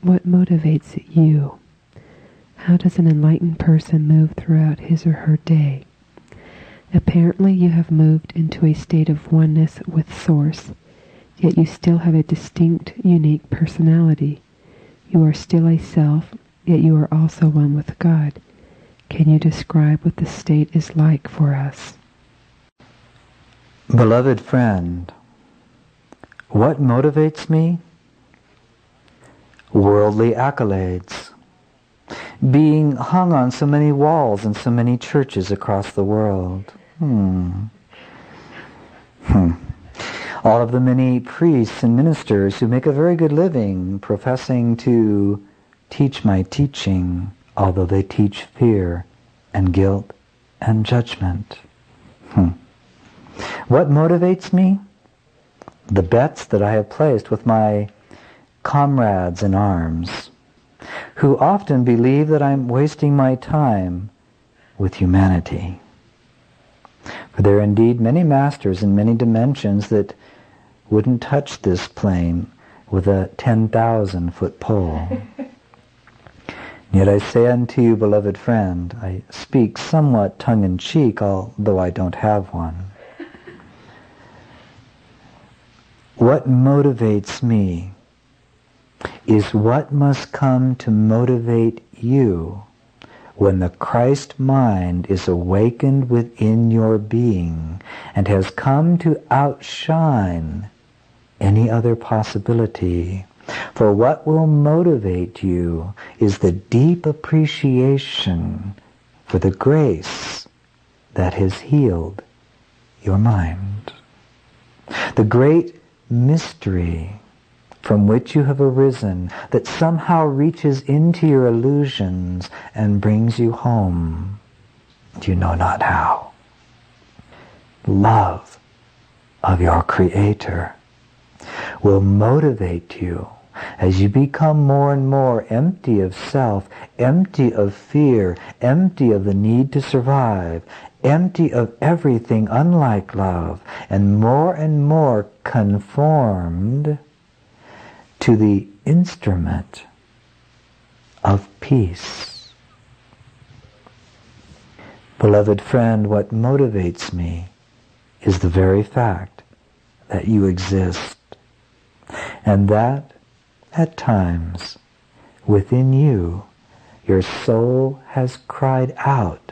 What motivates you? How does an enlightened person move throughout his or her day? Apparently you have moved into a state of oneness with Source, yet you still have a distinct, unique personality. You are still a self, yet you are also one with God. Can you describe what the state is like for us? Beloved friend, what motivates me? Worldly accolades. Being hung on so many walls in so many churches across the world. All of the many priests and ministers who make a very good living professing to teach my teaching, although they teach fear and guilt and judgment. What motivates me? The bets that I have placed with my comrades in arms, who often believe that I'm wasting my time with humanity. For there are indeed many masters in many dimensions that wouldn't touch this plane with a 10,000-foot pole. Yet I say unto you, beloved friend, I speak somewhat tongue-in-cheek, although I don't have one. What motivates me is what must come to motivate you when the Christ mind is awakened within your being and has come to outshine any other possibility. For what will motivate you is the deep appreciation for the grace that has healed your mind. The great mystery from which you have arisen that somehow reaches into your illusions and brings you home. You know not how. Love of your Creator will motivate you as you become more and more empty of self, empty of fear, empty of the need to survive, empty of everything unlike love, and more conformed to the instrument of peace. Beloved friend, what motivates me is the very fact that you exist, and that at times within you your soul has cried out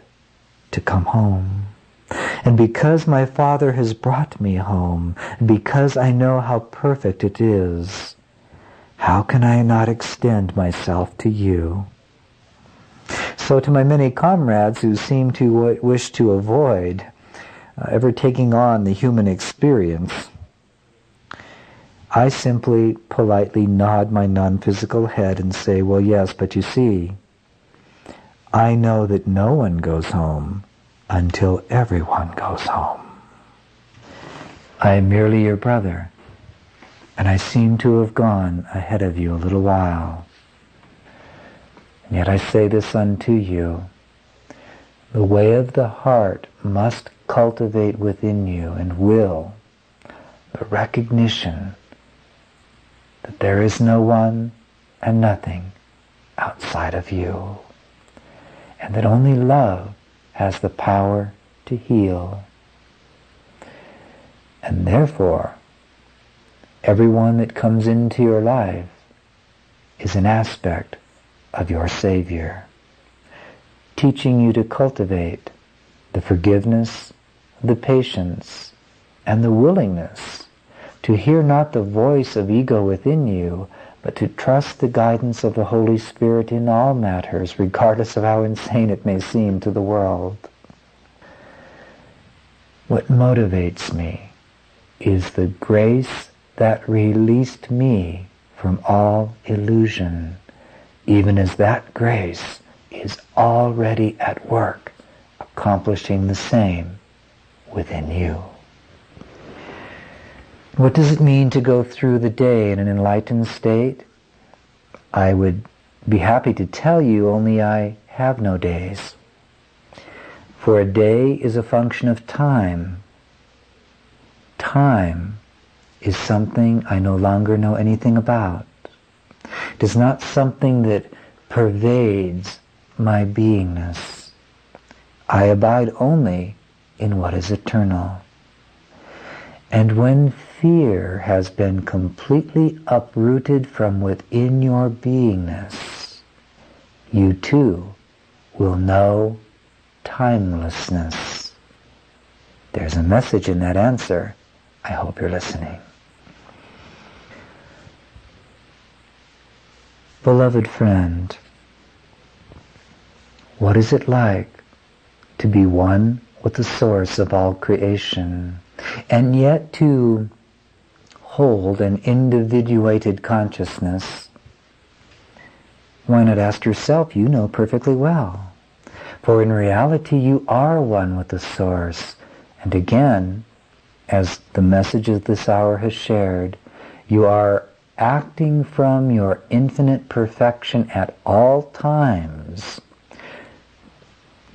to come home. And because my Father has brought me home, because I know how perfect it is, how can I not extend myself to you? So to my many comrades who seem to wish to avoid ever taking on the human experience, I simply politely nod my non-physical head and say, well, yes, but you see, I know that no one goes home until everyone goes home. I am merely your brother, and I seem to have gone ahead of you a little while. And yet I say this unto you, the way of the heart must cultivate within you and will the recognition that there is no one and nothing outside of you, and that only love has the power to heal. And therefore, everyone that comes into your life is an aspect of your Savior, teaching you to cultivate the forgiveness, the patience, and the willingness to hear not the voice of ego within you, but to trust the guidance of the Holy Spirit in all matters, regardless of how insane it may seem to the world. What motivates me is the grace that released me from all illusion, even as that grace is already at work, accomplishing the same within you. What does it mean to go through the day in an enlightened state? I would be happy to tell you, only I have no days. For a day is a function of time. Time is something I no longer know anything about. It is not something that pervades my beingness. I abide only in what is eternal. And when fear has been completely uprooted from within your beingness, you too will know timelessness. There's a message in that answer. I hope you're listening. Beloved friend, what is it like to be one with the source of all creation, and yet to hold an individuated consciousness? Why not ask yourself? You know perfectly well. For in reality you are one with the source. And again, as the message of this hour has shared, you are acting from your infinite perfection at all times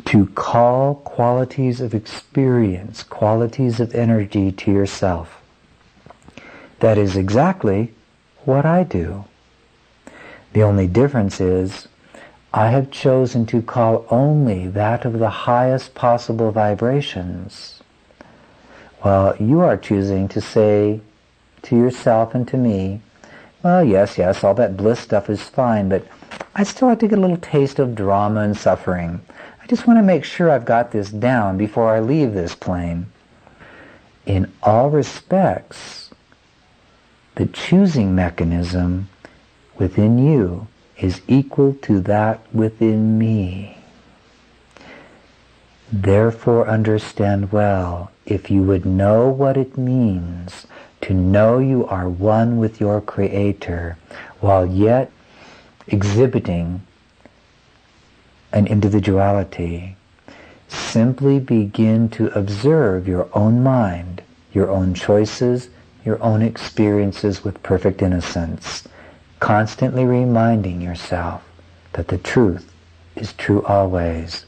to call qualities of experience, qualities of energy to yourself. That is exactly what I do. The only difference is I have chosen to call only that of the highest possible vibrations, while you are choosing to say to yourself and to me, well, yes, all that bliss stuff is fine, but I still like to get a little taste of drama and suffering. I just want to make sure I've got this down before I leave this plane. In all respects, the choosing mechanism within you is equal to that within me. Therefore understand well, if you would know what it means to know you are one with your Creator, while yet exhibiting an individuality, simply begin to observe your own mind, your own choices, your own experiences with perfect innocence, constantly reminding yourself that the truth is true always.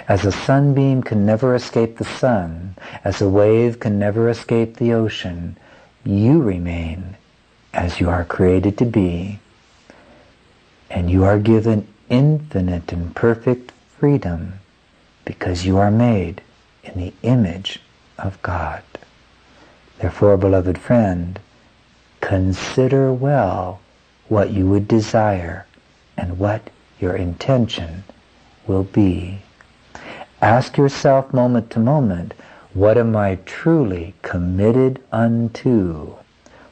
As a sunbeam can never escape the sun, as a wave can never escape the ocean, you remain as you are created to be, and you are given infinite and perfect freedom because you are made in the image of God. Therefore, beloved friend, consider well what you would desire and what your intention will be. Ask yourself moment to moment, what am I truly committed unto?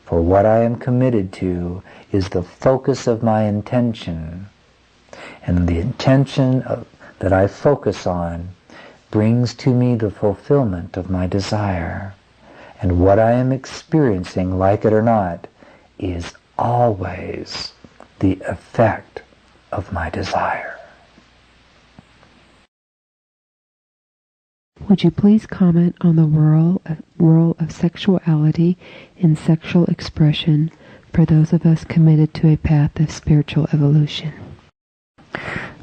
For what I am committed to is the focus of my intention. And the intention that I focus on brings to me the fulfillment of my desire. And what I am experiencing, like it or not, is always the effect of my desire. Would you please comment on the role of sexuality in sexual expression for those of us committed to a path of spiritual evolution?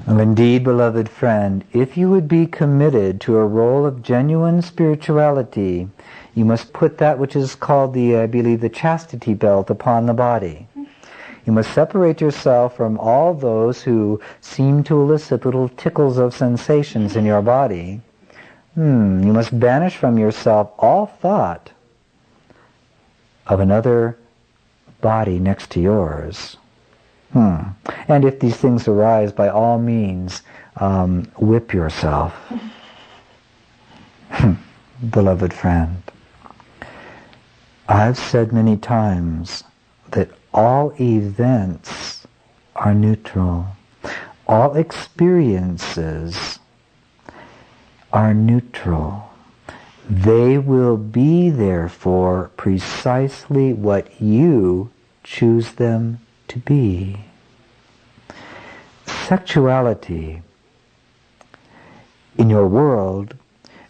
Well, indeed, beloved friend, if you would be committed to a role of genuine spirituality, you must put that which is called the chastity belt upon the body. You must separate yourself from all those who seem to elicit little tickles of sensations in your body. You must banish from yourself all thought of another body next to yours. And if these things arise, by all means, whip yourself. Beloved friend, I've said many times that all events are neutral. All experiences are neutral. They will be, therefore, precisely what you choose them to be. Sexuality. In your world,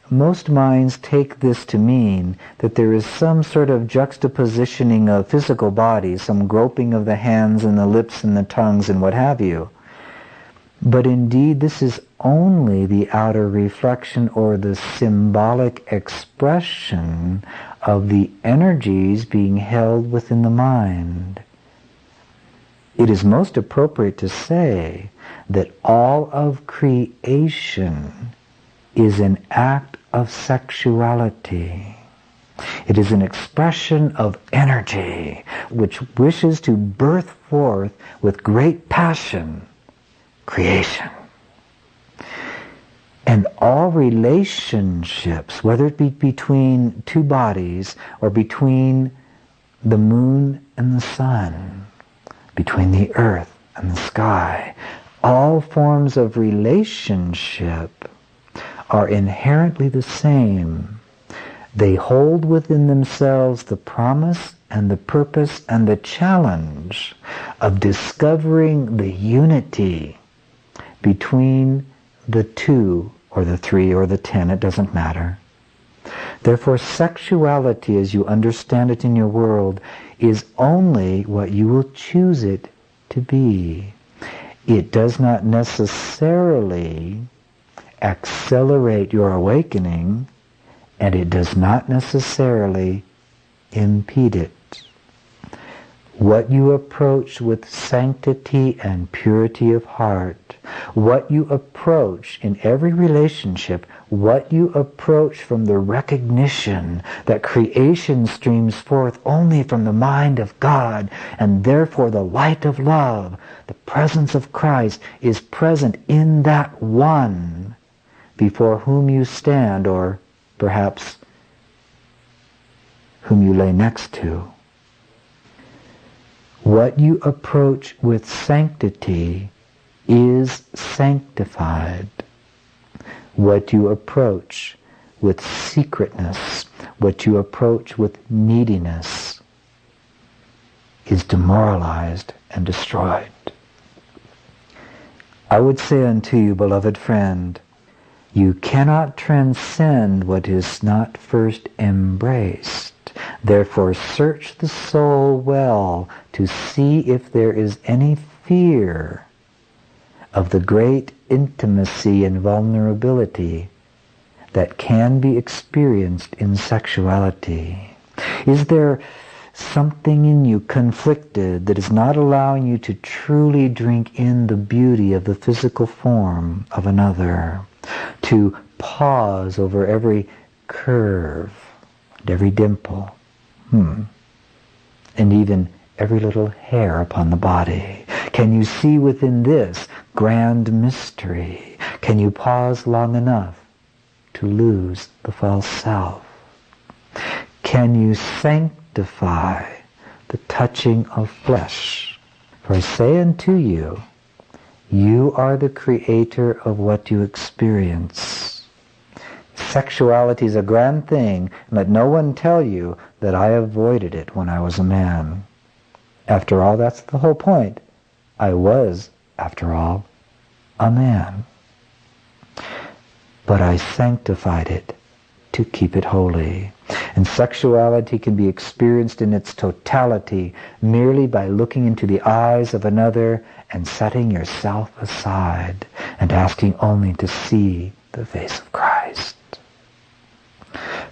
most minds take this to mean that there is some sort of juxtapositioning of physical bodies, some groping of the hands and the lips and the tongues and what have you. But indeed, this is only the outer reflection or the symbolic expression of the energies being held within the mind. it is most appropriate to say that all of creation is an act of sexuality. It is an expression of energy which wishes to birth forth with great passion creation. And all relationships, whether it be between two bodies or between the moon and the sun, between the earth and the sky, all forms of relationship are inherently the same. They hold within themselves the promise and the purpose and the challenge of discovering the unity between the two or the three or the 10, it doesn't matter. Therefore, sexuality, as you understand it in your world, is only what you will choose it to be. It does not necessarily accelerate your awakening, and it does not necessarily impede it. What you approach with sanctity and purity of heart, what you approach in every relationship, what you approach from the recognition that creation streams forth only from the mind of God, and therefore the light of love, the presence of Christ, is present in that one before whom you stand, or perhaps whom you lay next to. What you approach with sanctity is sanctified. What you approach with secretness, what you approach with neediness, is demoralized and destroyed. I would say unto you, beloved friend, you cannot transcend what is not first embraced. Therefore, search the soul well to see if there is any fear of the great intimacy and vulnerability that can be experienced in sexuality. Is there something in you conflicted that is not allowing you to truly drink in the beauty of the physical form of another, to pause over every curve and every dimple, and even every little hair upon the body? Can you see within this grand mystery? Can you pause long enough to lose the false self? Can you sanctify the touching of flesh? For I say unto you, you are the creator of what you experience. Sexuality is a grand thing, and let no one tell you that I avoided it when I was a man. After all, that's the whole point. I was, after all, a man. But I sanctified it to keep it holy. And sexuality can be experienced in its totality merely by looking into the eyes of another and setting yourself aside and asking only to see the face of Christ.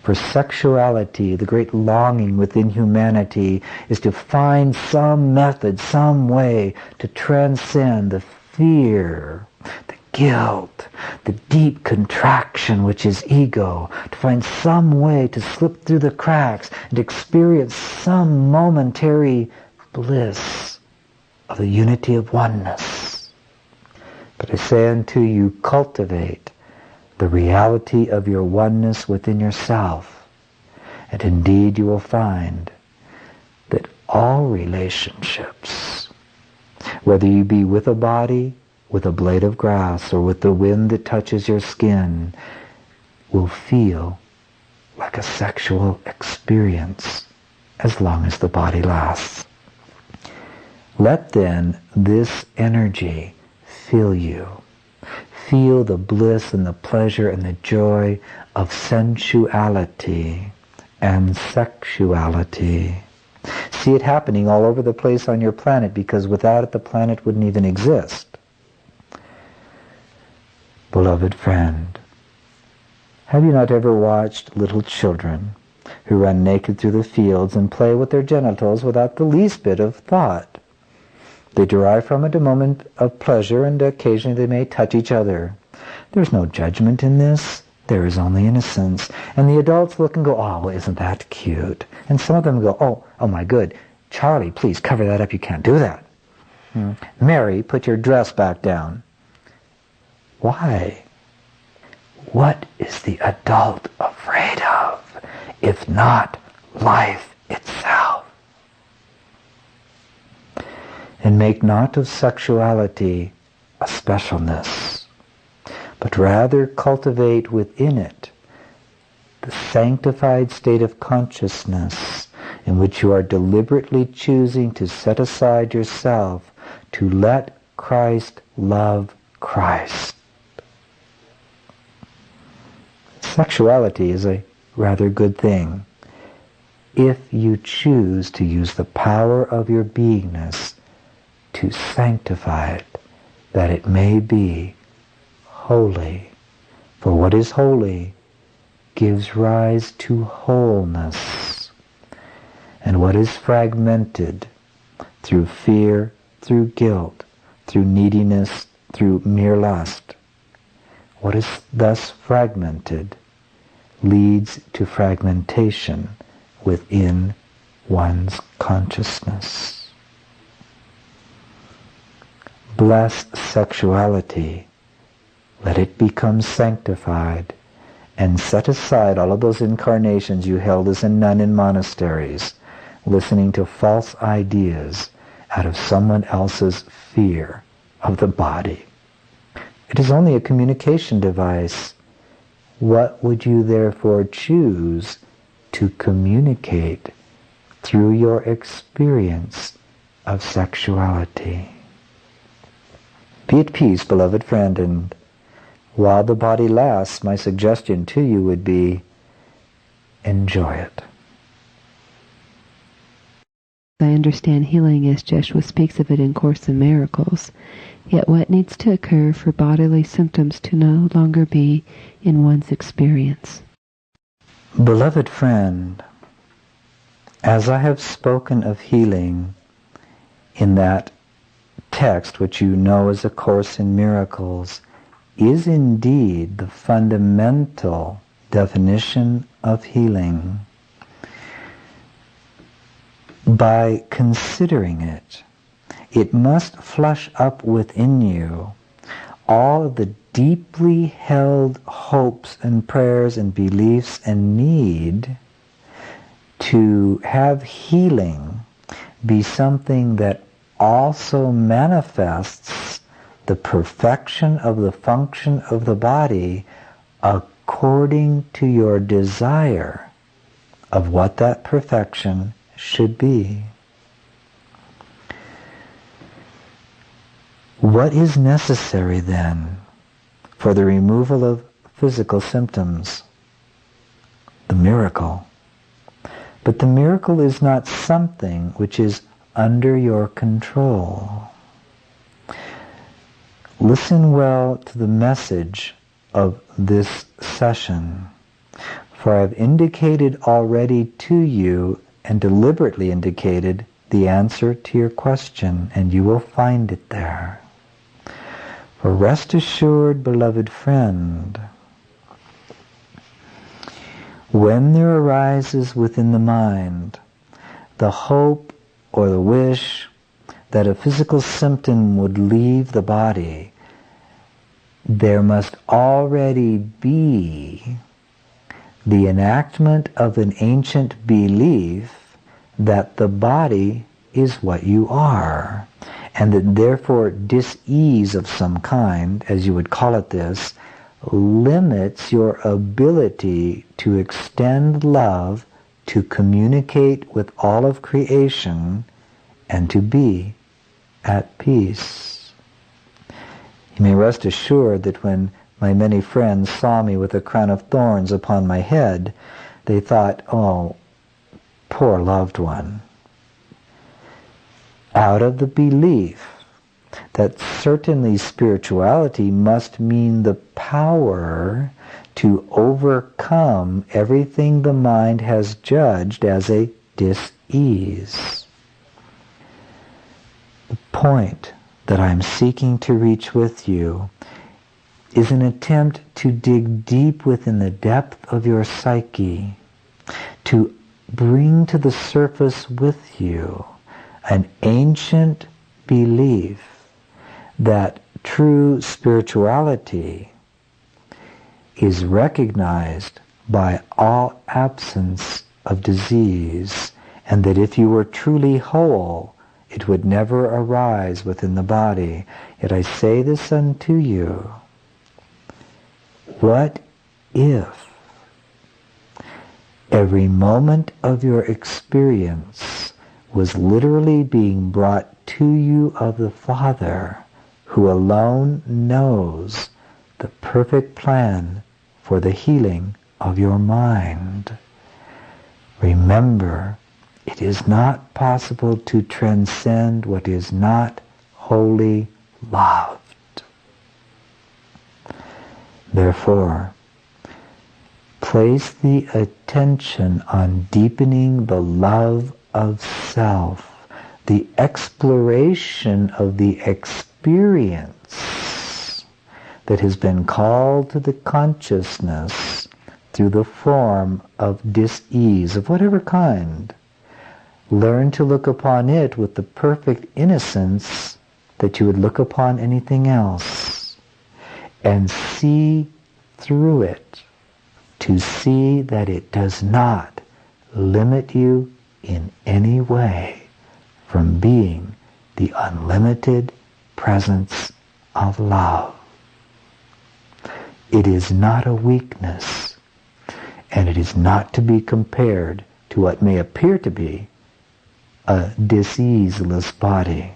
For sexuality, the great longing within humanity is to find some method, some way to transcend the fear, the guilt, the deep contraction which is ego, to find some way to slip through the cracks and experience some momentary bliss of the unity of oneness. But I say unto you, cultivate the reality of your oneness within yourself, and indeed you will find that all relationships, whether you be with a body, with a blade of grass, or with the wind that touches your skin, will feel like a sexual experience as long as the body lasts. Let then this energy fill you. Feel the bliss and the pleasure and the joy of sensuality and sexuality. See it happening all over the place on your planet, because without it the planet wouldn't even exist. Beloved friend, have you not ever watched little children who run naked through the fields and play with their genitals without the least bit of thought? They derive from it a moment of pleasure, and occasionally they may touch each other. There's no judgment in this. There is only innocence. And the adults look and go, oh, well, isn't that cute? And some of them go, oh my good. Charlie, please cover that up. You can't do that. Mary, put your dress back down. Why? What is the adult afraid of, if not life itself? And make not of sexuality a specialness, but rather cultivate within it the sanctified state of consciousness in which you are deliberately choosing to set aside yourself to let Christ love Christ. Sexuality is a rather good thing if you choose to use the power of your beingness to sanctify it, that it may be holy. For what is holy gives rise to wholeness. And what is fragmented through fear, through guilt, through neediness, through mere lust, what is thus fragmented leads to fragmentation within one's consciousness. Bless sexuality. Let it become sanctified, and set aside all of those incarnations you held as a nun in monasteries, listening to false ideas out of someone else's fear of the body. It is only a communication device. What would you therefore choose to communicate through your experience of sexuality? Be at peace, beloved friend, and while the body lasts, my suggestion to you would be, enjoy it. I understand healing as Jeshua speaks of it in Course in Miracles. Yet what needs to occur for bodily symptoms to no longer be in one's experience? Beloved friend, as I have spoken of healing in that text, which you know as A Course in Miracles, is indeed the fundamental definition of healing. By considering it, it must flush up within you all of the deeply held hopes and prayers and beliefs and need to have healing be something that also manifests the perfection of the function of the body according to your desire of what that perfection should be. What is necessary then for the removal of physical symptoms? The miracle. But the miracle is not something which is under your control. Listen well to the message of this session, for I have indicated already to you and deliberately indicated the answer to your question, and you will find it there. For rest assured, beloved friend, when there arises within the mind the hope or the wish that a physical symptom would leave the body, there must already be the enactment of an ancient belief that the body is what you are, and that therefore dis-ease of some kind, as you would call it this, limits your ability to extend love, to communicate with all of creation, and to be at peace. You may rest assured that when my many friends saw me with a crown of thorns upon my head, they thought, oh, poor loved one. Out of the belief that certainly spirituality must mean the power to overcome everything the mind has judged as a dis-ease. The point that I'm seeking to reach with you is an attempt to dig deep within the depth of your psyche, to bring to the surface with you an ancient belief that true spirituality is recognized by all absence of disease, and that if you were truly whole, it would never arise within the body. Yet I say this unto you, what if every moment of your experience was literally being brought to you of the Father, who alone knows the perfect plan for the healing of your mind? Remember, it is not possible to transcend what is not wholly loved. Therefore, place the attention on deepening the love of self, the exploration of the experience that has been called to the consciousness through the form of dis-ease of whatever kind. Learn to look upon it with the perfect innocence that you would look upon anything else, and see through it, to see that it does not limit you in any way from being the unlimited presence of love. It is not a weakness, and it is not to be compared to what may appear to be a diseaseless body.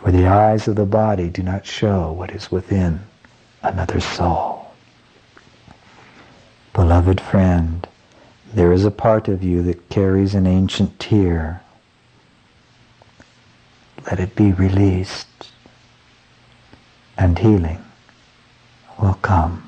For the eyes of the body do not show what is within another soul. Beloved friend, there is a part of you that carries an ancient tear. Let it be released, and healing will come.